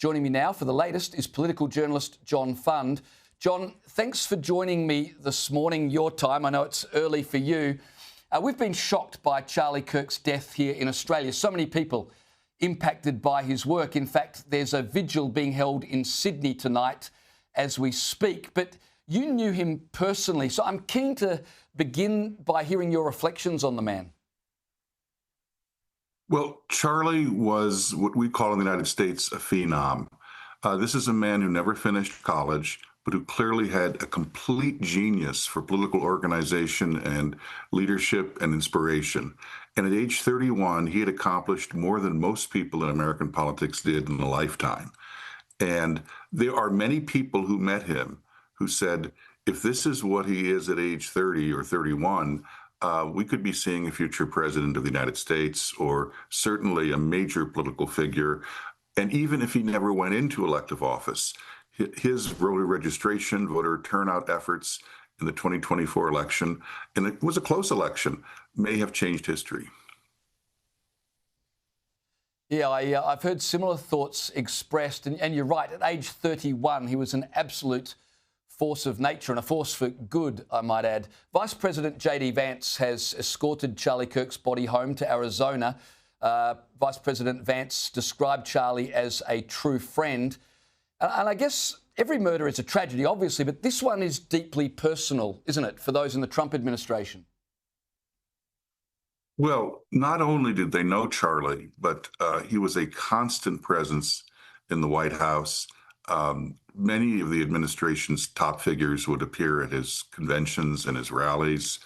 Joining me now for the latest is political journalist John Fund. John, thanks for joining me this morning, your time. I know it's early for you. We've been shocked by Charlie Kirk's death here in Australia. So many people impacted by his work. In fact, there's a vigil being held in Sydney tonight as we speak. But you knew him personally, so I'm keen to begin by hearing your reflections on the man. Well, Charlie was what we call in the United States a phenom. This is a man who never finished college, but who clearly had a complete genius for political organization and leadership and inspiration. And at age 31, he had accomplished more than most people in American politics did in a lifetime. And there are many people who met him who said, if this is what he is at age 30 or 31, we could be seeing a future president of the United States, or certainly a major political figure. And even if he never went into elective office, his voter registration, voter turnout efforts in the 2024 election, and it was a close election, may have changed history. Yeah, I've heard similar thoughts expressed, and you're right. At age 31, he was an absolute force of nature and a force for good, I might add. Vice President J.D. Vance has escorted Charlie Kirk's body home to Arizona. Vice President Vance described Charlie as a true friend. And I guess every murder is a tragedy, obviously, but this one is deeply personal, isn't it, for those in the Trump administration? Well, not only did they know Charlie, but he was a constant presence in the White House. Many of the administration's top figures would appear at his conventions and his rallies.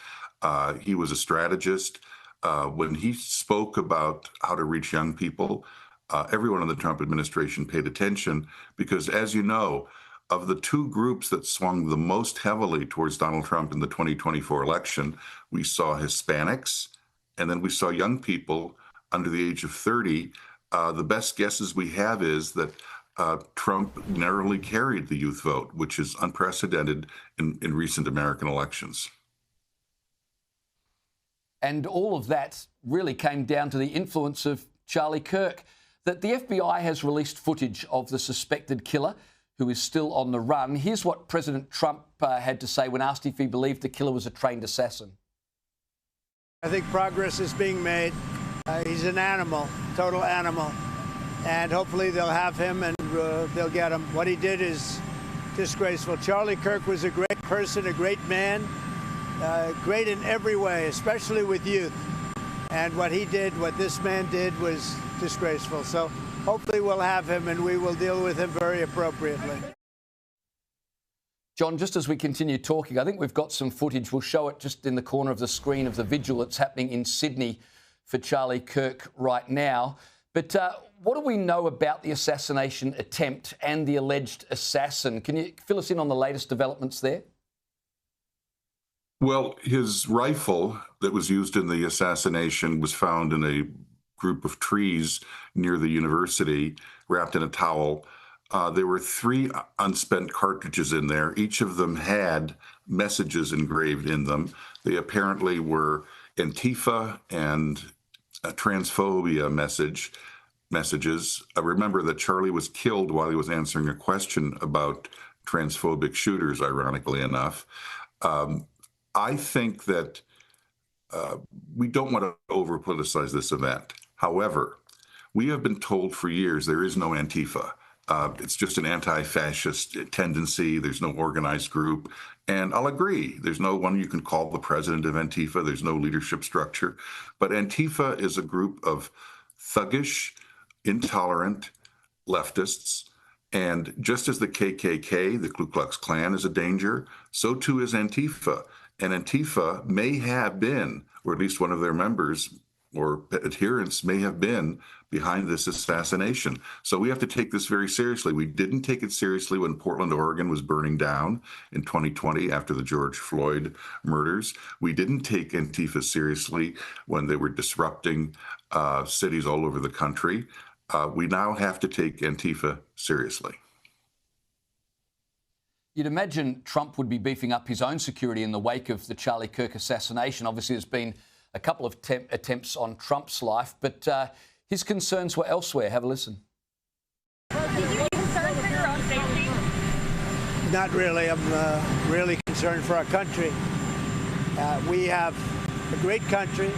He was a strategist. When he spoke about how to reach young people, everyone in the Trump administration paid attention because, as you know, of the two groups that swung the most heavily towards Donald Trump in the 2024 election, we saw Hispanics, and then we saw young people under the age of 30. The best guesses we have is that Trump narrowly carried the youth vote, which is unprecedented in recent American elections. And all of that really came down to the influence of Charlie Kirk. That the FBI has released footage of the suspected killer, who is still on the run. Here's what President Trump had to say when asked if he believed the killer was a trained assassin. I think progress is being made. He's an animal, total animal. And hopefully they'll have him and they'll get him. What he did is disgraceful. Charlie Kirk was a great person, a great man, great in every way, especially with youth. And what he did, what this man did, was disgraceful. So hopefully we'll have him and we will deal with him very appropriately. John, just as we continue talking, I think we've got some footage. We'll show it just in the corner of the screen of the vigil that's happening in Sydney for Charlie Kirk right now. But what do we know about the assassination attempt and the alleged assassin? Can you fill us in on the latest developments there? Well, his rifle that was used in the assassination was found in a group of trees near the university, wrapped in a towel. There were 3 unspent cartridges in there. Each of them had messages engraved in them. They apparently were Antifa and a transphobia messages. Remember that Charlie was killed while he was answering a question about transphobic shooters, ironically enough. I think that we don't want to over-politicize this event. However, we have been told for years there is no Antifa. It's just an anti-fascist tendency. There's no organized group. And I'll agree, there's no one you can call the president of Antifa. There's no leadership structure. But Antifa is a group of thuggish, intolerant leftists. And just as the KKK, the Ku Klux Klan, is a danger, so too is Antifa. And Antifa may have been, or at least one of their members or adherents may have been behind this assassination. So we have to take this very seriously. We didn't take it seriously when Portland, Oregon was burning down in 2020 after the George Floyd murders. We didn't take Antifa seriously when they were disrupting cities all over the country. We now have to take Antifa seriously. You'd imagine Trump would be beefing up his own security in the wake of the Charlie Kirk assassination. Obviously, there's been a couple of attempts on Trump's life, but his concerns were elsewhere. Have a listen. Did you Not really. I'm really concerned for our country. We have a great country.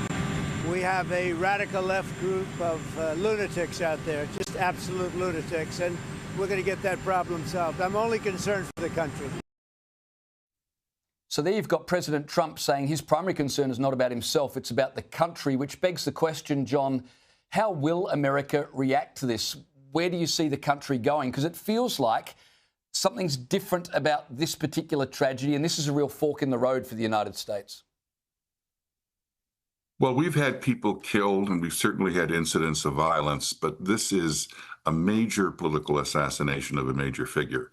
We have a radical left group of lunatics out there, just absolute lunatics, and we're going to get that problem solved. I'm only concerned for the country. So there you've got President Trump saying his primary concern is not about himself, it's about the country, which begs the question, John, how will America react to this? Where do you see the country going? Because it feels like something's different about this particular tragedy, and this is a real fork in the road for the United States. Well, we've had people killed and we've certainly had incidents of violence, but this is a major political assassination of a major figure.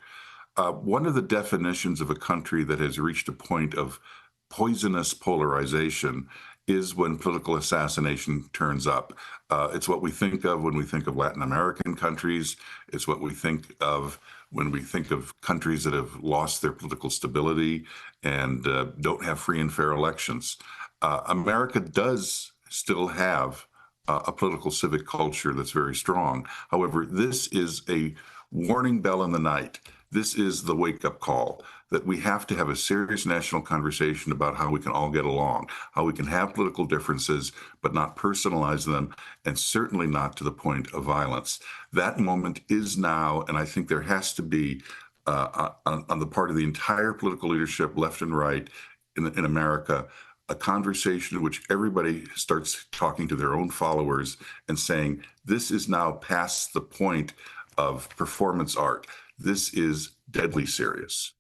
One of the definitions of a country that has reached a point of poisonous polarization is when political assassination turns up. It's what we think of when we think of Latin American countries. It's what we think of when we think of countries that have lost their political stability and don't have free and fair elections. America does still have a political civic culture that's very strong. However, this is a warning bell in the night. This is the wake-up call that we have to have a serious national conversation about how we can all get along, how we can have political differences, but not personalize them, and certainly not to the point of violence. That moment is now, and I think there has to be, on the part of the entire political leadership, left and right, in America, a conversation in which everybody starts talking to their own followers and saying, this is now past the point of performance art. This is deadly serious.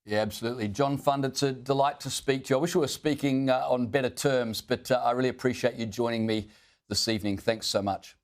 Yeah, absolutely. John Fund, it's a delight to speak to you. I wish we were speaking on better terms, but I really appreciate you joining me this evening. Thanks so much.